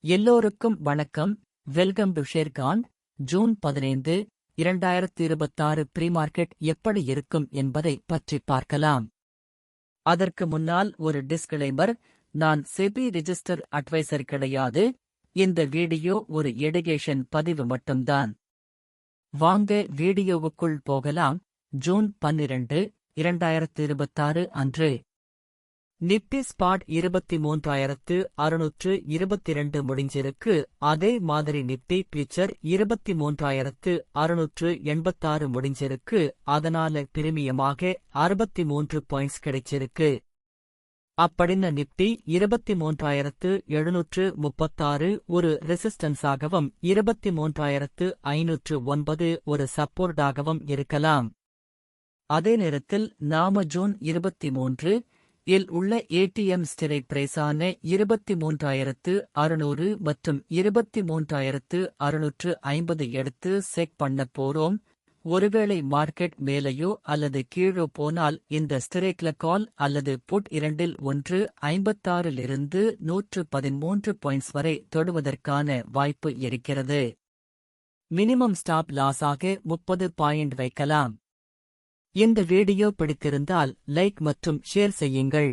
எல்லோருக்கும் வணக்கம். Welcome to Sharekhan. June 15, 2026 pre market எப்படி இருக்கும் என்பதை பற்றி பார்க்கலாம். அதற்கு முன்னால் ஒரு டிஸ்க்ளைமர். நான் செபி ரிஜிஸ்டர் அட்வைசர் கிடையாது. இந்த வீடியோ ஒரு எடுகேஷன் பதிவு மட்டும்தான். வாங்க வீடியோவுக்குள் போகலாம். ஜூன் 12, 2026 அன்று நிப்டி ஸ்பாட் 23,622 முடிஞ்சிருக்கு. அதே மாதிரி நிப்டி ஃபியூச்சர் 23,686 முடிஞ்சிருக்கு. அதனால பிரீமியமாக 63 பாயிண்ட்ஸ் கிடைச்சிருக்கு. அப்படின்ன நிப்டி 23,736 ஒரு ரெசிஸ்டன்ஸாகவும் 23,509 ஒரு சப்போர்ட்டாகவும் இருக்கலாம். அதே நேரத்தில் நாம ஜூன் 23 இல் உள்ள ஏடிஎம் ஸ்ட்ரைக் பிரைஸான 23,600 மற்றும் 23,650 எடுத்து செக் பண்ண போறோம். ஒருவேளை மார்க்கெட் மேலேயோ அல்லது கீழோ போனால் இந்த ஸ்ட்ரைக்ல கால் அல்லது புட் இரண்டில் ஒன்று 56லிருந்து 113 பாயிண்ட்ஸ் வரை தொடுவதற்கான வாய்ப்பு இருக்கிறது. மினிமம் ஸ்டாப் லாஸாக 30 பாயிண்ட் வைக்கலாம். இந்த வீடியோ பிடித்திருந்தால் லைக் மற்றும் ஷேர் செய்யுங்கள்.